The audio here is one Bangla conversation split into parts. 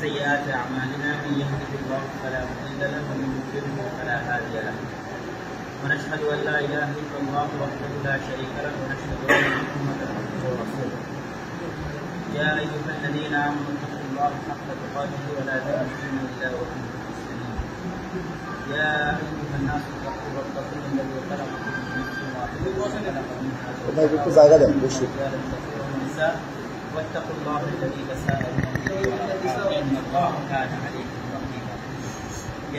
سيئات أعمالنا من يهده الله فلا مضل له ومن يضلل فلا هادي له ونشهد أن لا إله إلا الله وحده لا شريك له ونشهد أن محمدا عبده ورسوله يا أيها الذين آمنوا اتقوا الله حق تقاته ولا تموتن إلا وأنتم مسلمون يا أيها الناس اتقوا ربكم الذي خلقكم من نفس واحدة وخلق منها زوجها والنساء واتقوا الله الذي تساءلون به والأرحام إن الله كان عليكم رقيبا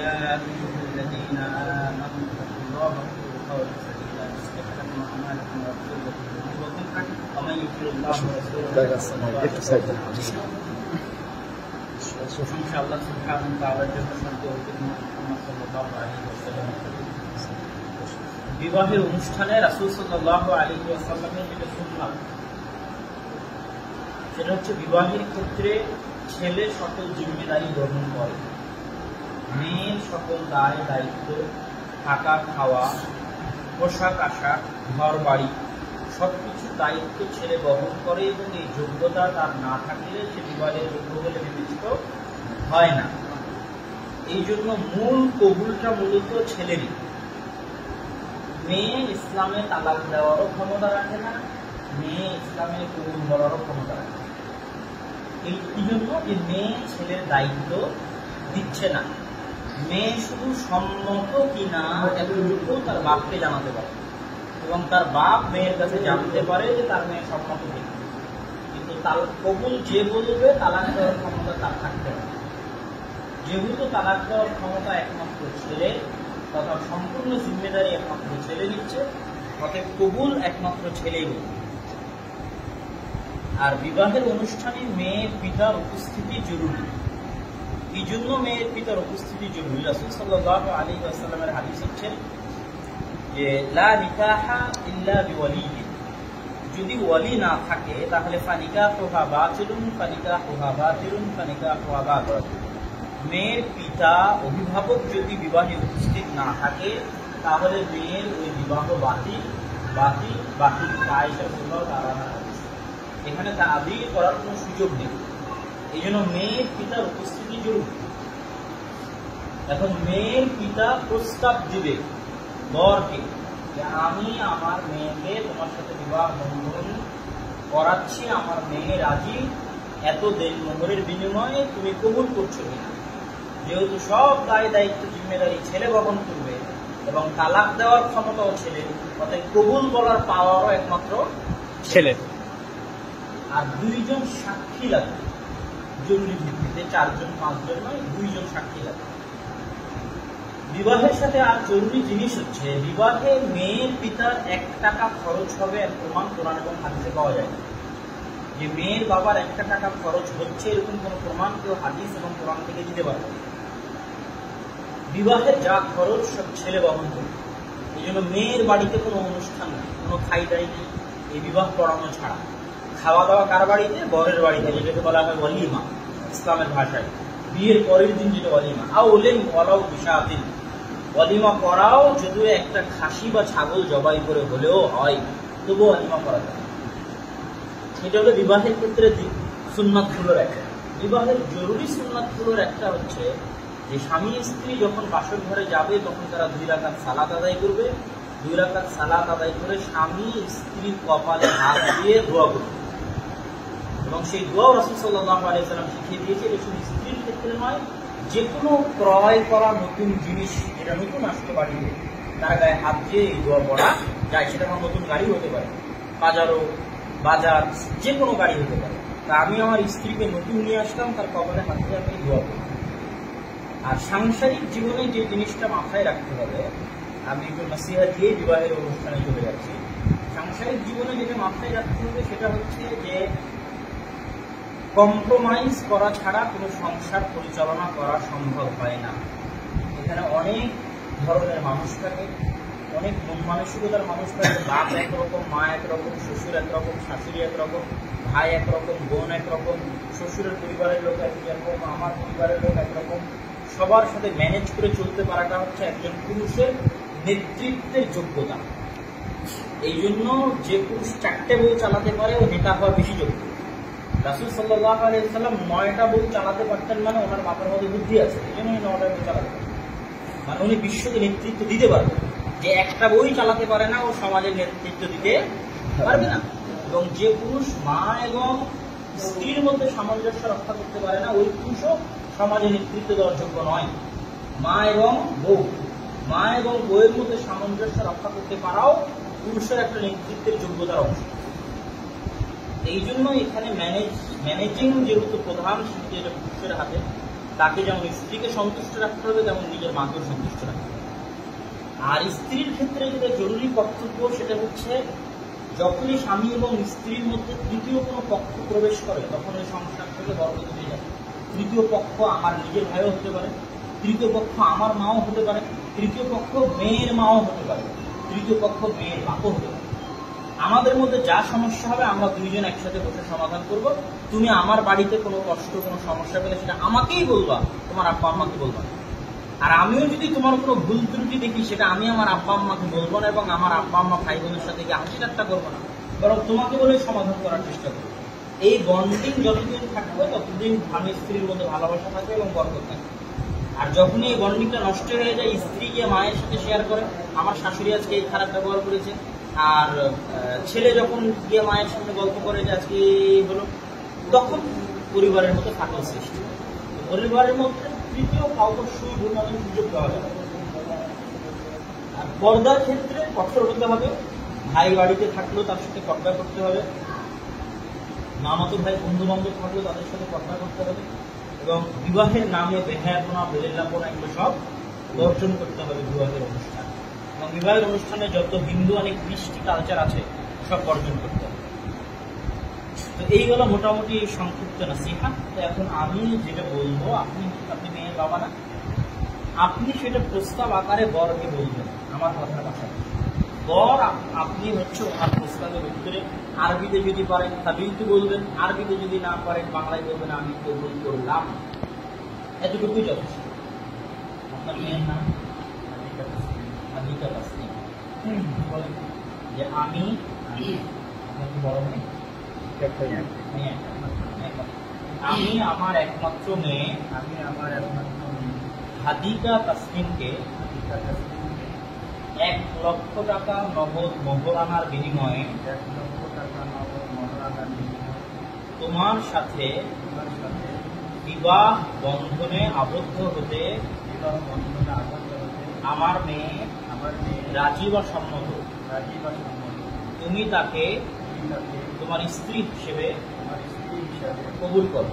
يا أيها الذين آمنوا اتقوا الله وقولوا قولا سديدا يصلح لكم أعمالكم ويغفر لكم ذنوبكم ومن يطع الله ورسوله ইনশাআল্লাহ সুবহানাহু ওয়া তাআলার জন্য শান্তি ও রহমত মুহাম্মদ সাল্লাল্লাহু আলাইহি ওয়াসাল্লাম। বিবাহের অনুষ্ঠানে রাসূল সাল্লাল্লাহু আলাইহি ওয়াসাল্লামের যেটা সুন্নাত সেটা হচ্ছে বিবাহের ক্ষেত্রে ছেলে সকল জিম্মেদারি গ্রহণ করে, মেয়ের সকল দায় দায়িত্ব, থাকা খাওয়া, পোশাক আশাক, ঘর বাড়ি সবকিছু দায়িত্ব ছেলে বহন করে এবং এই যোগ্যতা তার না থাকলে সে বিবাহের যোগ্য বলে বিবেচিত হয় না। এই জন্য মূল কবুলটা মূলত ছেলেরই। মেয়ে ইসলামে তালাক দেওয়ারও ক্ষমতা রাখে না, মেয়ে ইসলামে কবুল বলারও ক্ষমতা রাখে না। এই জন্য যে মেয়ে ছেলের দায়িত্ব দিচ্ছে না, মেয়ে শুধু সম্মত কিনা এতটুকু তার বাপকে জানাতে পারে এবং তার বাপ মেয়ের কাছে জানতে পারে যে তার মেয়ে সম্মত কিনা, কিন্তু তার কবুল যে বলবে তালাক দেওয়ার ক্ষমতা তার থাকতে হবে। যেহেতু তালাক দেওয়ার ক্ষমতা একমাত্র ছেলে তথা সম্পূর্ণ জিম্মেদারি একমাত্র ছেলে নিচ্ছে, অতএব কবুল একমাত্র ছেলেই বলবে। আর বিবাহের অনুষ্ঠানে মেয়ের পিতার উপস্থিতি জরুরি। এই জন্য মেয়ের পিতার উপস্থিতি জরুরি। রাসূল সাল্লাল্লাহু আলাইহি ওয়াসাল্লামের হাদিস হচ্ছে যে লা নিকাহা ইল্লা বিওয়ালিহি, যদি ওয়ালি না থাকে তাহলে ফানিকাহুহা বাতিলুন ফানিকাহুহা বাতিলুন ফানিকাহুহা বাতিলুন। মেয়ের পিতা অভিভাবক যদি বিবাহে উপস্থিত না থাকে তাহলে মেয়ের ওই বিবাহ বাতিল বাতিল বাতিল। আয়েশা রাদিয়াল্লাহু তাআলা এখানে দাবি করার কোনো সুযোগ নেই। এই জন্য মেয়ের পিতার উপস্থিতি জরুরি। এখন মেয়ের পিতা প্রস্তাব দিবে বরকে যে আমি আমার মেয়েকে তোমার সাথে বিবাহ বন্ধন করাচ্ছি, আমার মেয়ে রাজি, এত মোহরের বিনিময়ে তুমি কবুল করছো কিনা। যেহেতু সব দায় দায়িত্ব জিম্মেদারি ছেলে বহন করবে এবং তালাক দেওয়ার ক্ষমতাও ছেলে, অর্থাৎ কবুল বলার পাওয়ারও একমাত্র ছেলে। আর দুইজন সাক্ষী লাগবে জরুরি ভিত্তিতে, 4 জন 5 জন নয়, 2 জন সাক্ষী লাগবে। বিবাহের সাথে আর জরুরি জিনিস হচ্ছে বিবাহে মেয়ের পিতার 1 টাকা খরচ হবে এর প্রমাণ কোরআন এবং হাদিসে পাওয়া যায় না। যে মেয়ের বাবার 1 টাকা খরচ হচ্ছে এরকম কোন প্রমাণ কেউ হাদিস এবং কোরআন থেকে দিতে পারবে। বিবাহের যা খরচ সব ছেলে বহন করবে। এই জন্য মেয়ের বাড়িতে কোনো অনুষ্ঠান নেই, কোনো খাইদাই নেই এই বিবাহ পড়ানো ছাড়া। খাওয়া দাওয়া কার বাড়িতে? বরের বাড়িতে, যেটাকে বলা হয় ওয়ালিমা ইসলামের ভাষায়। বিয়ের পরের দিন যেটা ওয়ালিমা, আউলেন ওয়ালাউ বিশাতিন, ওয়ালিমা করাও যদিও একটা খাসি বা ছাগল জবাই করে হলেও হয়, তবুও ওয়ালিমা করা যায়। এটা হলো বিবাহের ক্ষেত্রে সুন্নাতগুলোর একটা। বিবাহের জরুরি সুন্নাতগুলোর একটা হচ্ছে যে স্বামী স্ত্রী যখন বাসর ঘরে যাবে তখন তারা 2 রাকাত সালাত আদায় করবে। 2 রাকাত সালাত আদায় করে স্বামী স্ত্রীর কপালে হাত দিয়ে দোয়া করবে এবং সেই দোয়া রাসূল সাল্লাল্লাহু আলাইহি ওয়াসাল্লাম শিখিয়ে দিয়েছে। এটা শুধু স্ত্রীর ক্ষেত্রে নয়, যে কোনো ক্রয় করা নতুন জিনিস যেটা নতুন আসতে বাড়িতে তার গায়ে হাত দিয়ে এই দোয়া পড়া যায়। সেটা আমার নতুন গাড়ি হতে পারে, বাজার যে কোনো গাড়ি হতে পারে। তা আমি আমার স্ত্রীকে নতুন নিয়ে আসলাম, তার কপালে হাত দিয়ে আমি দোয়া করি। আর সাংসারিক জীবনে যে জিনিসটা মাথায় রাখতে হবে, আমি একটু নসিহত দিয়ে বিবাহের অনুষ্ঠানে চলে যাচ্ছি। সাংসারিক জীবনে যেটা মাথায় রাখতে হবে সেটা হচ্ছে যে কম্প্রোমাইজ করা ছাড়া কোনো সংসার পরিচালনা করা সম্ভব হয় না। এখানে অনেক ধরনের মানুষ থাকে, অনেক মন মানসিকতার মানুষ থাকে। বাপ একরকম, মা একরকম, শ্বশুর একরকম, শাশুড়ি একরকম, ভাই একরকম, বোন একরকম, শ্বশুরের পরিবারের লোক একরকম, আমার পরিবারের লোক একরকম। সবার সাথে ম্যানেজ করে চলতে পারাটা হচ্ছে একজন পুরুষের নেতৃত্বের যোগ্যতা। এই জন্য যে পুরুষ 4টে বউ চালাতে পারে ও নেতা হওয়ার বেশি যোগ্য। রাসূল সাল্লাল্লাহু আলাইহি ওয়াসাল্লাম 9টা বউ চালাতে পারতেন, মানে ওনার মাথার মধ্যে বুদ্ধি আছে, এই জন্য 9টা বউ চালাতে পারতেন, মানে উনি বিশ্বকে নেতৃত্ব দিতে পারবেন। যে একটা বই চালাতে পারে না ও সমাজের নেতৃত্ব দিতে পারবে না। এবং যে পুরুষ মা এবং স্ত্রীর মধ্যে সামঞ্জস্য রক্ষা করতে পারে না ওই পুরুষও সমাজে নেতৃত্ব দেওয়ার যোগ্য নয়। মা এবং বউয়ের মধ্যে সামঞ্জস্য রক্ষা করতে পারাও পুরুষের একটা নেতৃত্বের যোগ্যতার অংশ। এই জন্য এখানে ম্যানেজিং যেহেতু প্রধান যেটা পুরুষের হাতে, তাকে যেমন স্ত্রীকে সন্তুষ্ট রাখতে হবে তেমন নিজের মাকেও সন্তুষ্ট রাখতে হবে। আর স্ত্রীর ক্ষেত্রে যেটা জরুরি কর্তব্য সেটা হচ্ছে যখনই স্বামী এবং স্ত্রীর মধ্যে তৃতীয় কোনো পক্ষ প্রবেশ করে তখন ওই সংসার থেকে বরকত হয়ে যায়। তৃতীয় পক্ষ আমার নিজের ভাইও হতে পারে, তৃতীয় পক্ষ আমার মাও হতে পারে, তৃতীয় পক্ষ মেয়ের মাও হতে পারে, তৃতীয় পক্ষ মেয়ের বাপও হতে পারে। আমাদের মধ্যে যা সমস্যা হবে আমরা দুইজন একসাথে বসে সমাধান করব। তুমি আমার বাড়িতে কোনো কষ্ট কোনো সমস্যা পেলে সেটা আমাকেই বলবা, তোমার আব্বা আম্মাকে বলবা না। আর আমিও যদি তোমার কোনো ভুল ত্রুটি দেখি সেটা আমি আমার আব্বা আম্মাকে বলবো না এবং আমার আব্বা আম্মা ভাই বোনের সাথে গিয়ে হাসি ঠাট্টা করবো না, বরং তোমাকে বলে সমাধান করার চেষ্টা করবো। এই বন্ডিং যতদিন থাকবে ততদিন স্বামী স্ত্রীর মধ্যে ভালোবাসা থাকবে এবং বরকত থাকবে। আর যখনই এই বন্ডিংটা নষ্ট হয়ে যায়, স্ত্রী গিয়ে মায়ের সাথে শেয়ার করে আমার শাশুড়ি আজকে এই খারাপ ব্যবহার করেছে, আর ছেলে যখন গিয়ে মায়ের সামনে গল্প করে যে আজকে হলো, তখন পরিবারের মধ্যে ফাটল সৃষ্টি। পরিবারের মধ্যে তৃতীয় কাউকে ঘুমানোর সুযোগ দেওয়া যাবে। আর পর্দার ক্ষেত্রে কঠোর হতে হবে। ভাই বাড়িতে থাকলেও তার সাথে পর্দা করতে হবে, মামাতো ভাই বন্ধু বান্ধব থাকলেও তাদের সাথে পর্দা করতে হবে, এবং বিবাহের নামে বেহায়াপনা বেলেল্লাপনা এগুলো সব বর্জন করতে হবে বিবাহের অনুষ্ঠান। এবং বিবাহের অনুষ্ঠানে যত হিন্দু অনেক কৃষ্টি কালচার আছে সব বর্জন করতে হবে। তো এই হলো মোটামুটি সংক্ষিপ্ত নাসিহা। তো এখন আমি যেটা বলবো, আপনি মেয়ের বাবা না, আপনি সেটা প্রস্তাব আকারে বরকে বলবেন আমার কথার পাশাপাশি। বর আপনি হচ্ছে ওনার প্রস্তাবের উত্তরে আরবিতে যদি পারেন কাবিলতু বলবেন, আরবিতে যদি না পারেন বাংলায় বলবেন আমি কবুল করলাম। এতটুকুই যথেষ্ট। আপনার মেয়ের নাম হাদিকা তাসনিম, বলেন যে আমি আপনার কি বড় মেয়ে? আমি আমার একমাত্র মেয়ে হাদিকা তাসনিমকে 1 লক্ষ টাকা নগদ মোহরানার বিনিময়ে তোমার সাথে বিবাহ বন্ধনে আবদ্ধ হতে আমার মেয়ে রাজি বা সম্মত। তুমি তাকে তোমার স্ত্রী হিসেবে কবুল করো।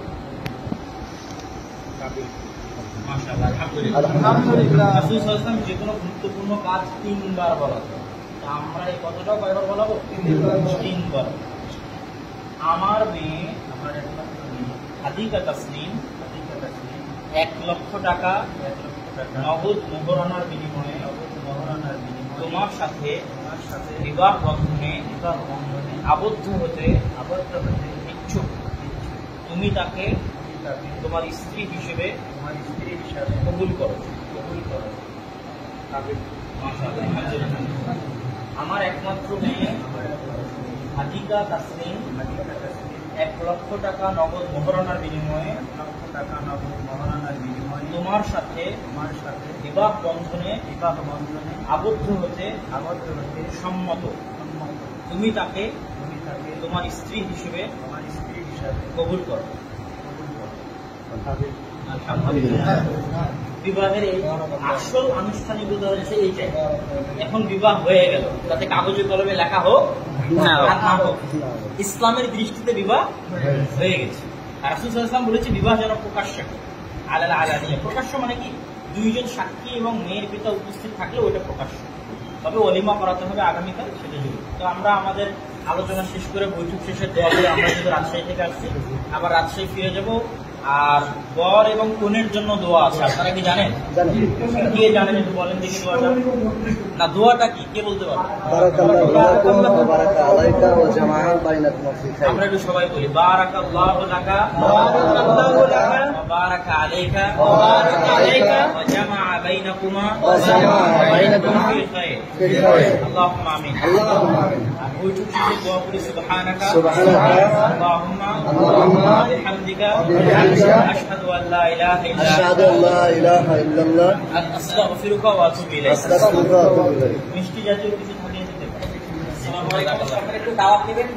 মাশাআল্লাহ, আলহামদুলিল্লাহ। রাসূল সাল্লাল্লাহু আলাইহি ওয়াসাল্লাম যে কোনো গুরুত্বপূর্ণ কাজ 3 বার বলা হয়। তা আমরা এই কথাটাও কয়বার বলাবো? 3 বার। আমার মেয়ে, আমার একমাত্র মেয়ে হাদিকা তাসনিম 1 লক্ষ টাকা নগদ মোহরানার বিনিময়ে তোমার সাথে বিবাহ বন্ধনে আবদ্ধ হতে ইচ্ছুক। তুমি তাকে তোমার স্ত্রী হিসেবে কবুল করো। আমার একমাত্র মেয়ে হাদিকা তাসনিম 1 লক্ষ টাকা নগদ মোহরানার বিনিময়ে তোমার সাথে বিবাহ বন্ধনে আবদ্ধ হতে সম্মত। তুমি তাকে তোমার স্ত্রী হিসেবে কবুল করো। বিবাহের এই আসল আনুষ্ঠানিকতা হচ্ছে এইটাই। এখন বিবাহ হয়ে গেল, তাতে কাগজে কলমে লেখা হোক আর না হোক, ইসলামের দৃষ্টিতে বিবাহ হয়ে গেছে। আর রাসূল সাল্লাল্লাহু আলাইহি ওয়াসাল্লাম বলেছে বিবাহ যেন প্রকাশ্য, আলালা আলানিয়া। প্রকাশ্য মানে কি? 2 জন সাক্ষী এবং মেয়ের পিতা উপস্থিত থাকলে ওইটা প্রকাশ্য। তবে ওলিমা করাতে হবে আগামীকাল, সেটা জরুরি। তো আমরা আমাদের আলোচনা শেষ করে বৈঠক শেষের দোয়া করে আমরা যদি রাজশাহী থেকে আসছি, আবার রাজশাহী ফিরে যাব। আর বর এবং কনের জন্য দোয়া আছে, আপনারা কি জানেন? কে জানেন একটু বলেন দেখি দোয়াটা। না, দোয়াটা কি কে বলতে পারবেন? আমরা একটু সবাই বলি বারাকাল্লাহু লাকা وبارك عليك وجمع بينكما في خير اللهم آمين سبحانك اللهم وبحمدك أشهد أن لا إله إلا الله أستغفرك وأتوب إليك মিষ্টি জাতীয় কিছু থাকে আসসালামু আলাইকুম একটু দাওয়াত দিবেন